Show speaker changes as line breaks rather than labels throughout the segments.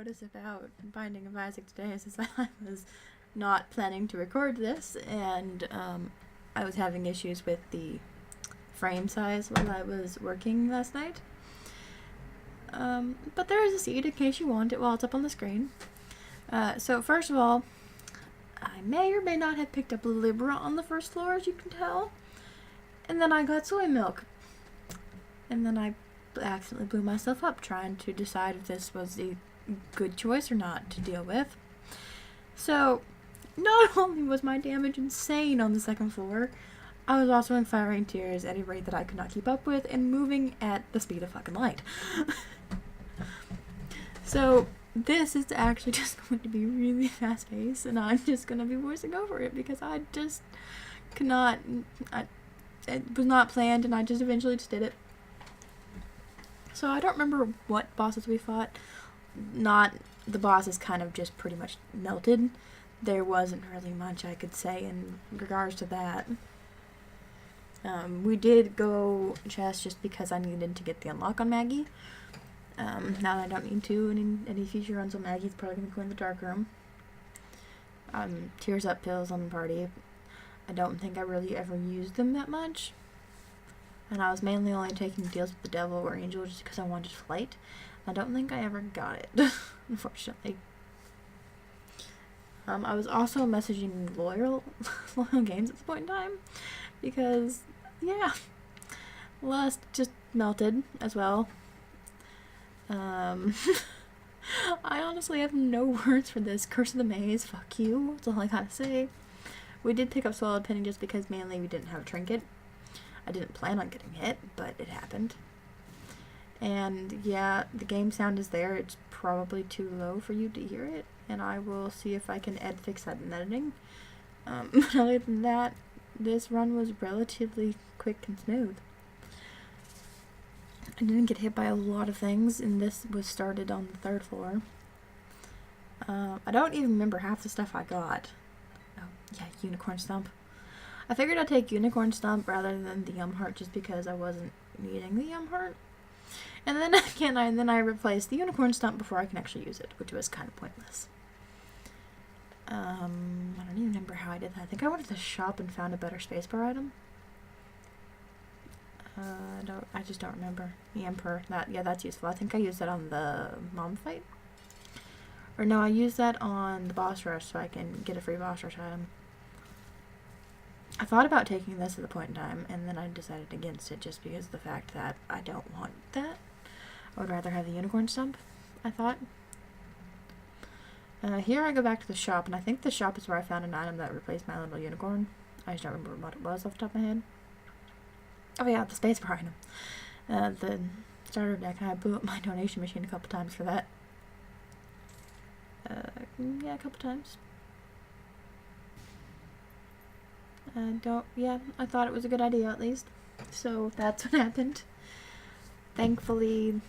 notice about Binding of Isaac today is that I was not planning to record this, and I was having issues with the frame size while I was working last night. But there is a seed in case you want it while it's up on the screen. So first of all, I may or may not have picked up Libra on the first floor, as you can tell. And then I got soy milk. And then I accidentally blew myself up trying to decide if this was a good choice or not to deal with. So, not only was my damage insane on the second floor, I was also in firing tears at a rate that I could not keep up with and moving at the speed of fucking light. So, this is actually just going to be really fast paced, and I'm just going to be voicing over it because I just could not. It was not planned, and I just eventually just did it. So I don't remember what bosses we fought. Not the bosses kind of just pretty much melted. There wasn't really much I could say in regards to that. We did go chest just because I needed to get the unlock on Maggie. Now that I don't need to, any future runs on Maggie's probably going to go in the dark room. Tears up pills on the party. I don't think I really ever used them that much. And I was mainly only taking deals with the devil or angel just because I wanted flight. I don't think I ever got it, unfortunately. I was also messaging loyal games at this point in time because, yeah, Lust just melted as well. I honestly have no words for this. Curse of the Maze, fuck you. That's all I gotta say. We did pick up Solid Penny just because mainly we didn't have a trinket. I didn't plan on getting hit, but it happened. And yeah, the game sound is there. It's probably too low for you to hear it, and I will see if I can fix that in editing. But other than that, this run was relatively quick and smooth. I didn't get hit by a lot of things, and this was started on the third floor. I don't even remember half the stuff I got. Oh, yeah, Unicorn Stump. I figured I'd take Unicorn Stump rather than the Heart just because I wasn't needing the Heart. And then again, I replaced the Unicorn Stump before I can actually use it, which was kind of pointless. I don't even remember how I did that. I think I went to the shop and found a better spacebar item. I just don't remember. The Emperor. That's useful. I think I used that on the mom fight. Or no, I used that on the boss rush so I can get a free boss rush item. I thought about taking this at the point in time, and then I decided against it just because of the fact that I don't want that. I would rather have the Unicorn Stump, I thought. Here I go back to the shop, and I think the shop is where I found an item that replaced my little unicorn. I just don't remember what it was off the top of my head. Oh yeah, the spacebar item. The starter deck, and I blew up my donation machine a couple times for that. Yeah, a couple times. I thought it was a good idea at least. So that's what happened. Thankfully,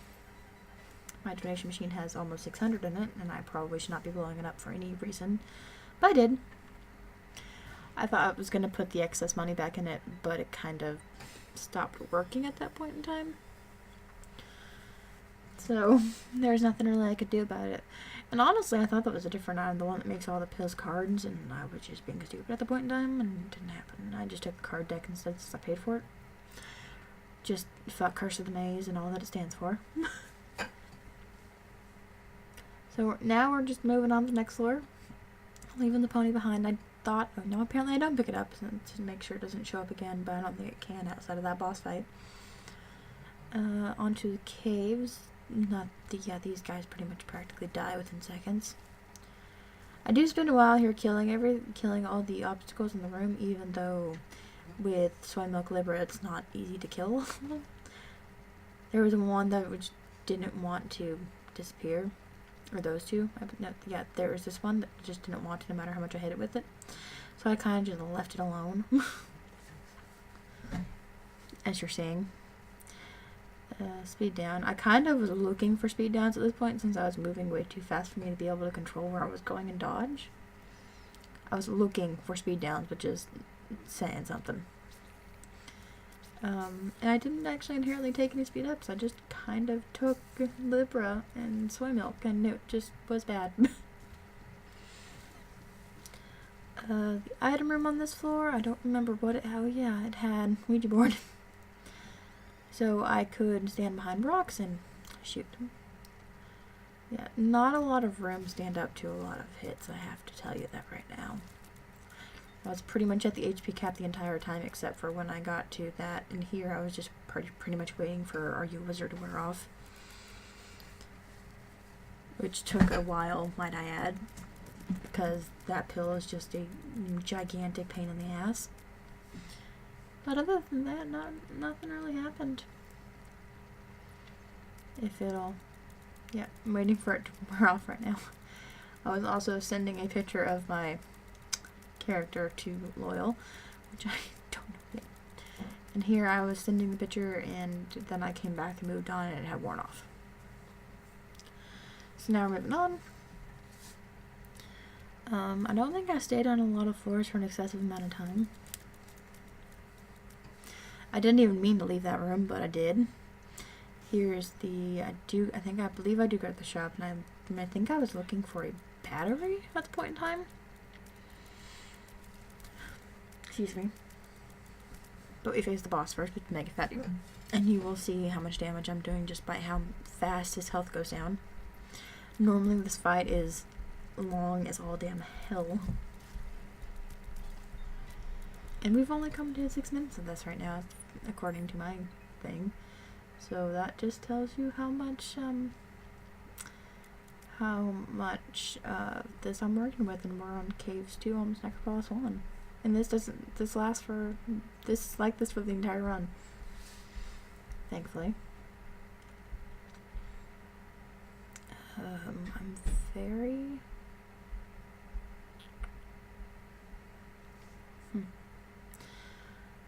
my donation machine has almost 600 in it, and I probably should not be blowing it up for any reason. But I did. I thought I was going to put the excess money back in it, but it kind of stopped working at that point in time. So, there's nothing really I could do about it. And honestly, I thought that was a different item, the one that makes all the pills cards, and I was just being stupid at the point in time, and it didn't happen. I just took the card deck instead since I paid for it. Just fuck Curse of the Maze and all that it stands for. So now we're just moving on to the next floor. Leaving the pony behind. I thought, oh no, apparently I don't pick it up to make sure it doesn't show up again, but I don't think it can outside of that boss fight. Onto the caves. These guys pretty much practically die within seconds. I do spend a while here killing all the obstacles in the room, even though with Soy Milk Libra it's not easy to kill. There was one that which didn't want to disappear, or those two. There was this one that just didn't want to, no matter how much I hit it with it. So I kind of just left it alone, as you're seeing. Speed down. I kind of was looking for speed downs at this point since I was moving way too fast for me to be able to control where I was going and dodge. I was looking for speed downs, which is saying something. And I didn't actually inherently take any speed ups. I just kind of took Libra and soy milk, and it just was bad. The item room on this floor, I don't remember what it, oh yeah, it had Ouija board. So I could stand behind rocks and shoot them. Yeah, not a lot of rooms stand up to a lot of hits, I have to tell you that right now. I was pretty much at the HP cap the entire time, except for when I got to that, and here I was just pretty much waiting for Are You a Wizard to wear off. Which took a while, might I add, because that pill is just a gigantic pain in the ass. But other than that, nothing really happened. If it'll... Yeah, I'm waiting for it to wear off right now. I was also sending a picture of my character to Loyal, which I don't know yet. And here I was sending the picture, and then I came back and moved on, and it had worn off. So now we're moving on. I don't think I stayed on a lot of floors for an excessive amount of time. I didn't even mean to leave that room, but I did. Here's the, I believe I do go to the shop, and I think I was looking for a battery at the point in time. Excuse me. But we face the boss first with Mega Fatty, and you will see how much damage I'm doing just by how fast his health goes down. Normally this fight is long as all damn hell. And we've only come to 6 minutes of this right now, according to my thing. So that just tells you how much this I'm working with, and we're on Caves 2, almost Necropolis 1. And this lasts for this for the entire run. Thankfully.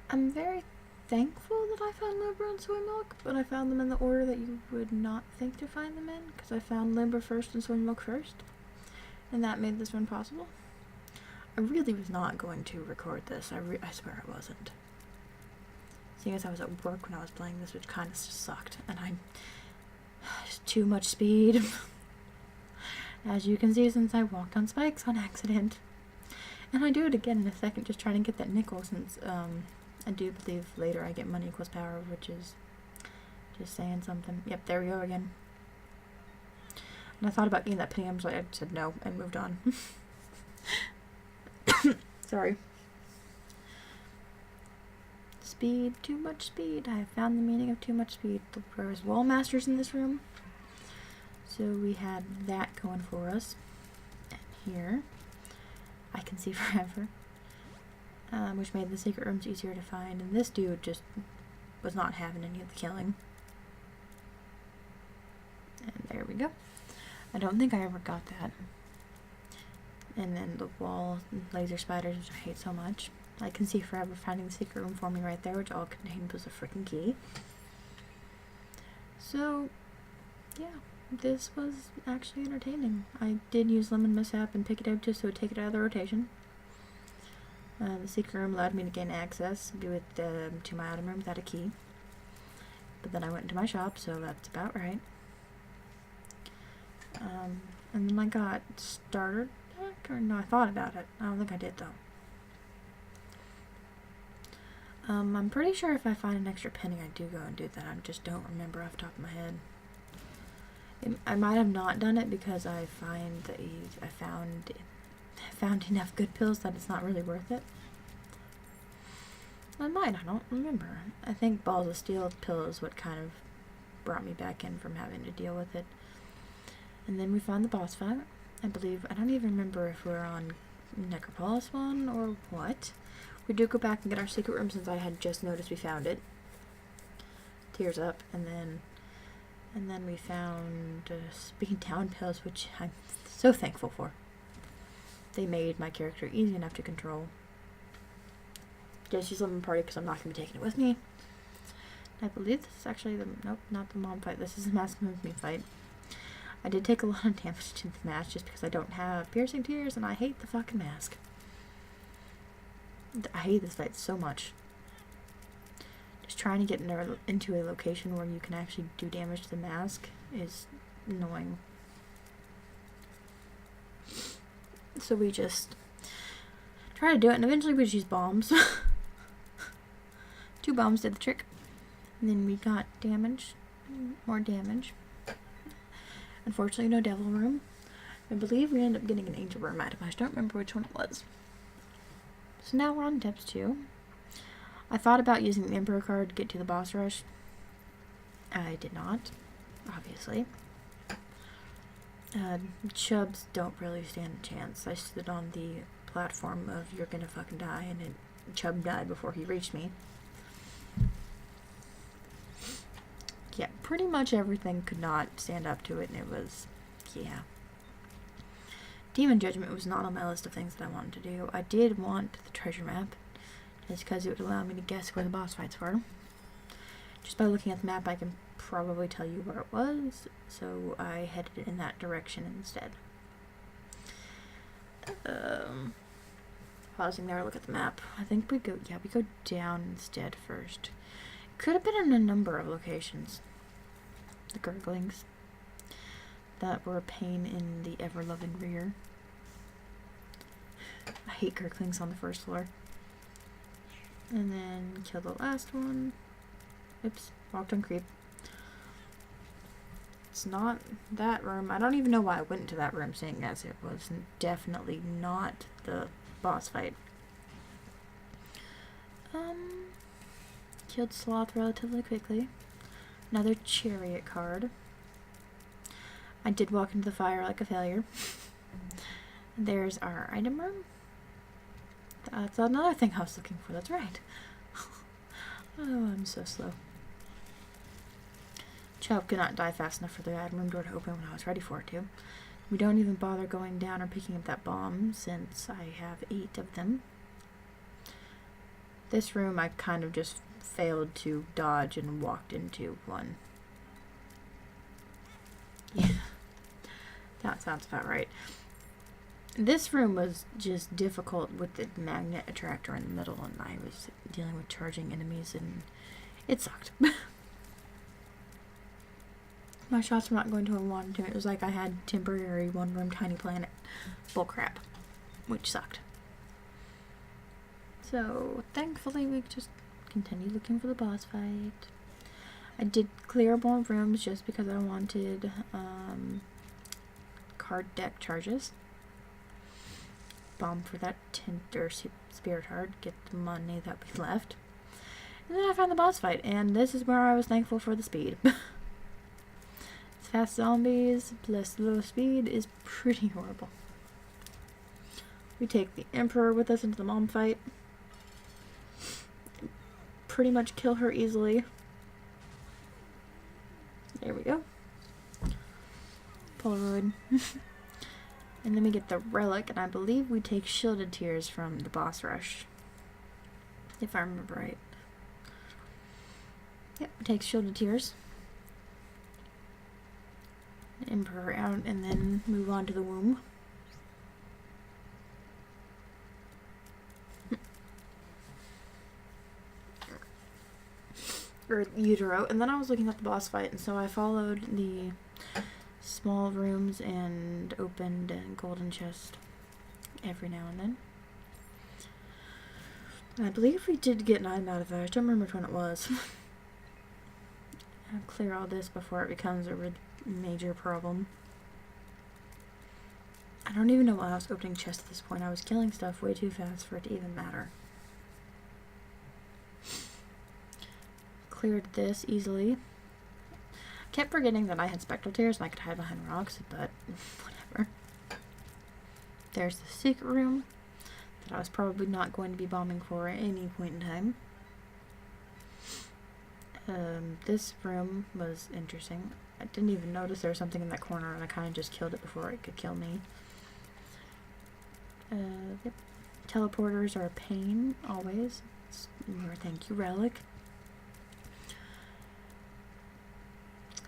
I'm very thankful that I found Libra and soy milk, but I found them in the order that you would not think to find them in, because I found Libra first and soy milk first, and that made this one possible. I really was not going to record this. I swear I wasn't. Seeing as I was at work when I was playing this, which kind of sucked, and just too much speed. As you can see, since I walked on spikes on accident. And I do it again in a second, just trying to get that nickel, since I do believe later I get money equals power, which is just saying something. Yep, there we go again. And I thought about getting that penny, I said no, and moved on. Sorry. Speed, too much speed. I have found the meaning of too much speed. There's wall masters in this room. So we had that going for us. And here, I can see forever. Which made the secret rooms easier to find. And this dude just was not having any of the killing. And there we go. I don't think I ever got that. And then the wall laser spiders, which I hate so much. I can see forever finding the secret room for me right there, which all contained was a freaking key. So, yeah, this was actually entertaining. I did use Lemon Mishap and pick it up just so it would take it out of the rotation. The secret room allowed me to gain access to my item room without a key. But then I went into my shop, so that's about right. And then I got starter deck, or no, I thought about it. I don't think I did though. I'm pretty sure if I find an extra penny, I do go and do that. I just don't remember off the top of my head. I might have not done it because I found enough good pills that it's not really worth it. I don't remember. I think Balls of Steel pill is what kind of brought me back in from having to deal with it. And then we found the boss fight. I don't even remember if we're on Necropolis 1 or what. We do go back and get our secret room since I had just noticed we found it. Tears up, and then we found speed down pills, which I'm so thankful for. They made my character easy enough to control. Just use Lemon Party because I'm not going to be taking it with me. I believe this is actually nope, not the mom fight. This is the Mask Move Me fight. I did take a lot of damage to the match just because I don't have piercing tears and I hate the fucking mask. I hate this fight so much. Just trying to get into a location where you can actually do damage to the mask is annoying. So we just try to do it, and eventually we just use bombs. 2 bombs did the trick. And then we got damage. More damage. Unfortunately, no devil room. I believe we ended up getting an angel room item. I just don't remember which one it was. So now we're on depth 2. I thought about using the Emperor card to get to the boss rush. I did not, obviously. Chubs don't really stand a chance. I stood on the platform of you're gonna fucking die, and Chub died before he reached me. Yeah, pretty much everything could not stand up to it, and it was, yeah. Demon Judgment was not on my list of things that I wanted to do. I did want the treasure map, just because it would allow me to guess where the boss fights were. Just by looking at the map, I can probably tell you where it was, so I headed in that direction instead. Pausing there, look at the map. I think we go down instead first. Could have been in a number of locations. The gurglings that were a pain in the ever-loving rear. I hate gurglings on the first floor. And then kill the last one. Oops, walked on creep. It's not that room. I don't even know why I went into that room, seeing as it was definitely not the boss fight. Killed Sloth relatively quickly. Another chariot card. I did walk into the fire like a failure. There's our item room. That's another thing I was looking for. That's right. Oh, I'm so slow. Chub could not die fast enough for the item room door to open when I was ready for it to. We don't even bother going down or picking up that bomb since I have 8 of them. This room I kind of just failed to dodge and walked into one. Yeah, that sounds about right. This room was just difficult with the magnet attractor in the middle, and I was dealing with charging enemies, and it sucked. My shots were not going to where I wanted to. It was like I had temporary one-room tiny planet bullcrap, which sucked. So, thankfully, we just continued looking for the boss fight. I did clear more rooms just because I wanted card deck charges. Bomb for that spirit heart, get the money that we left. And then I found the boss fight, and this is where I was thankful for the speed. Fast zombies plus low speed is pretty horrible. We take the Emperor with us into the mom fight. Pretty much kill her easily. There we go. Polaroid. And then we get the relic, and I believe we take shielded tears from the boss rush. If I remember right. Yep, we take shielded tears. Emperor out, and then move on to the womb. Or utero, and then I was looking at the boss fight, and so I followed the small rooms and opened a golden chest every now and then. And I believe we did get an item out of there. I don't remember which one it was. I'll clear all this before it becomes a major problem. I don't even know why I was opening chests at this point. I was killing stuff way too fast for it to even matter. Cleared this easily. Kept forgetting that I had spectral tears and I could hide behind rocks, but whatever. There's the secret room that I was probably not going to be bombing for at any point in time. This room was interesting. I didn't even notice there was something in that corner, and I kind of just killed it before it could kill me. Yep. Teleporters are a pain, always. Thank you, relic.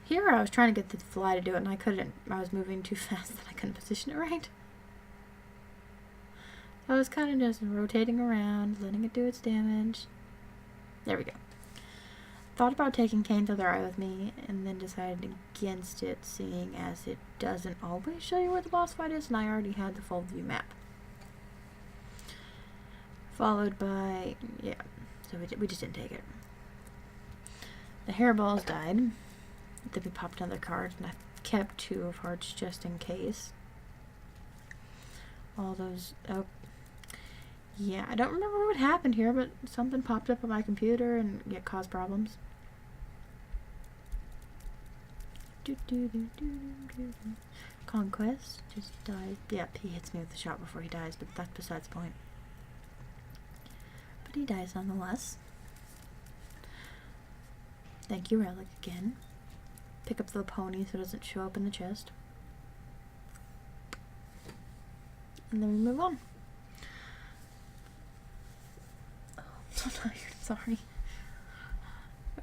Here I was trying to get the fly to do it, and I couldn't. I was moving too fast that I couldn't position it right. I was kind of just rotating around, letting it do its damage. There we go. thought about taking Kane's Other Eye with me, and then decided against it, seeing as it doesn't always show you where the boss fight is, and I already had the full view map. Followed by, yeah, so we just didn't take it. The hairballs died. Then we popped another card, and I kept 2 of hearts just in case. All those, oh, yeah, I don't remember what happened here, but something popped up on my computer and it caused problems. Conquest just died. Yep, he hits me with the shot before he dies, but that's besides the point. But he dies nonetheless. Thank you, Relic, again. Pick up the pony so it doesn't show up in the chest. And then we move on. Oh, I'm so tired, sorry.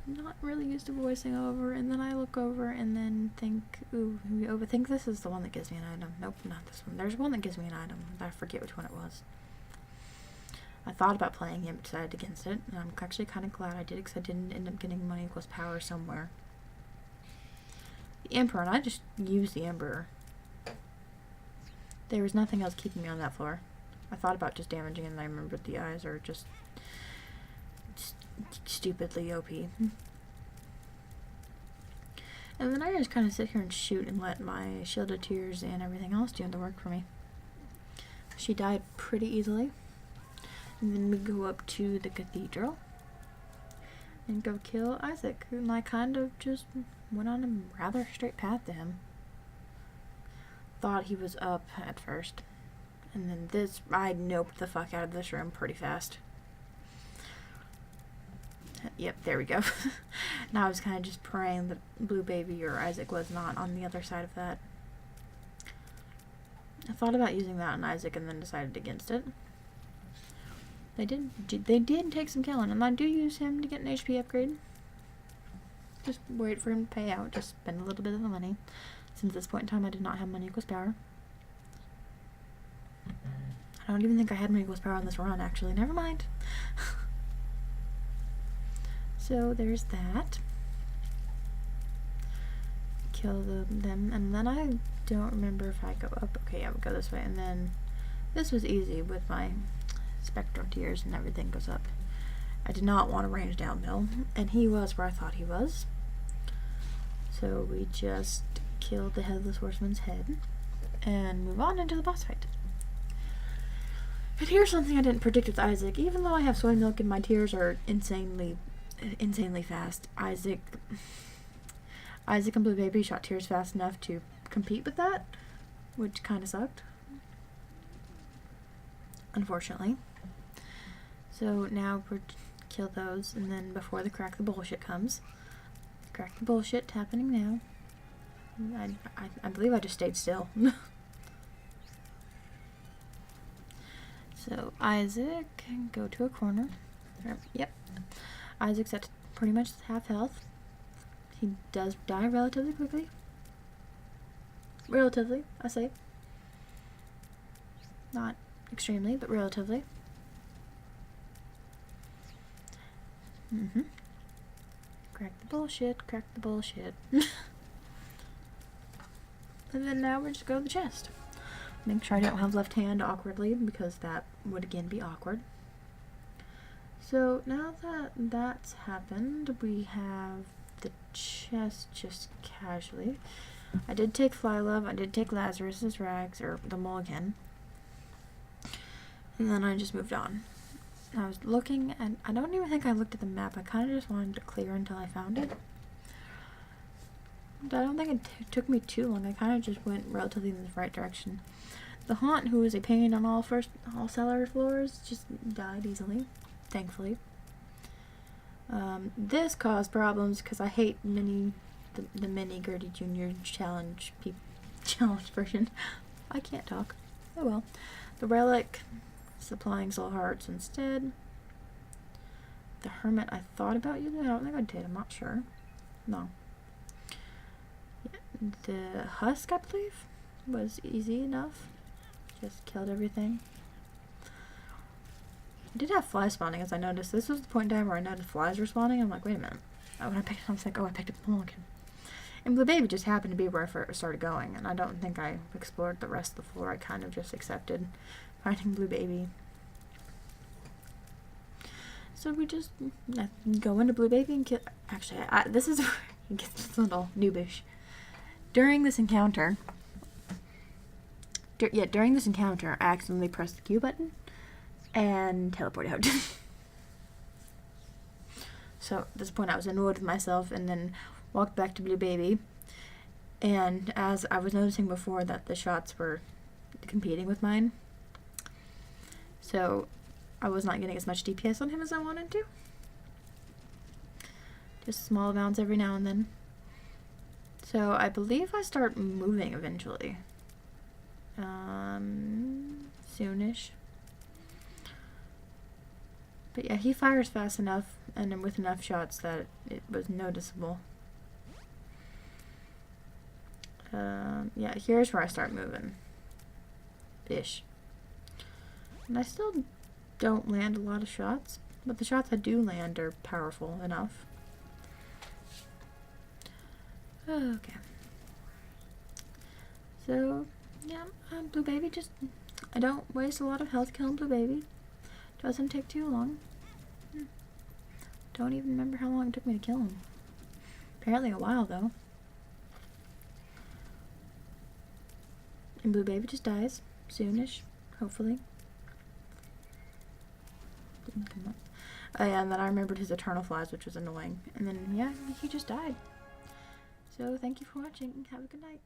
I'm not really used to voicing over, and then I look over and then think, ooh, we overthink this is the one that gives me an item. Nope, not this one. There's one that gives me an item. I forget which one it was. I thought about playing it, but decided against it, and I'm actually kind of glad I did, because I didn't end up getting money equals power somewhere. The Emperor, and I just used the Emperor. There was nothing else keeping me on that floor. I thought about just damaging it, and I remembered the eyes are just stupidly OP. And then I just kind of sit here and shoot and let my Shield of Tears and everything else do the work for me. She died pretty easily. And then we go up to the cathedral and go kill Isaac, and I kind of just went on a rather straight path to him. Thought he was up at first, and then I noped the fuck out of this room pretty fast. Yep, there we go. Now I was kind of just praying that Blue Baby or Isaac was not on the other side of that. I thought about using that on Isaac and then decided against it. They did take some killing, and I do use him to get an HP upgrade. Just wait for him to pay out, just spend a little bit of the money. Since this point in time I did not have money equals power. I don't even think I had money equals power on this run, actually. Never mind. So there's that. Kill them, and then I don't remember if I go up. Okay, yeah, we'll go this way, and then this was easy with my Spectral Tears and everything goes up. I did not want to range down Mill, and he was where I thought he was. So we just killed the Headless Horseman's head and move on into the boss fight. And here's something I didn't predict with Isaac. Even though I have soy milk and my tears are insanely fast, Isaac and Blue Baby shot tears fast enough to compete with that, which kind of sucked, unfortunately. So now we're kill those, and then before the crack the bullshit comes. Crack the bullshit happening now. I believe I just stayed still. So Isaac, go to a corner. Yep. Isaac's at pretty much half health. He does die relatively quickly. Relatively, I say. Not extremely, but relatively. Crack the bullshit, crack the bullshit. And then now we're just go to the chest. Make sure I don't have left hand awkwardly, because that would again be awkward. So now that that's happened, we have the chest just casually. I did take Fly Love, I did take Lazarus's rags, or the mulligan. And then I just moved on. I was looking, and I don't even think I looked at the map. I kind of just wanted to clear until I found it. But I don't think it took me too long. I kind of just went relatively in the right direction. The Haunt, who is a pain on all cellar floors, just died easily, thankfully. This caused problems because I hate the mini Gertie Jr. challenge version. I can't talk. Oh well. The Relic, supplying soul hearts instead. The Hermit, I thought about using. I don't think I did. I'm not sure. No. Yeah, the Husk, I believe, was easy enough. Just killed everything. I did have flies spawning, as I noticed. This was the point in time where I noticed flies were spawning. I'm like, wait a minute. when I picked it up, I was like, oh, I picked up the Mulligan. And Blue Baby just happened to be where I first started going, and I don't think I explored the rest of the floor. I kind of just accepted finding Blue Baby. So we just go into Blue Baby and kill. Actually, this is where it gets a little noobish. During this encounter, I accidentally pressed the Q button and teleported out. So at this point, I was annoyed with myself, and then walked back to Blue Baby. And as I was noticing before, that the shots were competing with mine, so I was not getting as much DPS on him as I wanted to. Just small amounts every now and then. So I believe I start moving eventually. Soonish. But yeah, he fires fast enough and with enough shots that it was noticeable. Yeah, here's where I start moving. Ish. And I still don't land a lot of shots, but the shots I do land are powerful enough. Okay. So, yeah, Blue Baby I don't waste a lot of health killing Blue Baby. Doesn't take too long. Don't even remember how long it took me to kill him. Apparently a while, though. And Blue Baby just dies. Soonish. Hopefully. Didn't come up. Oh yeah, and then I remembered his Eternal Flies, which was annoying. And then, yeah, he just died. So, thank you for watching. Have a good night.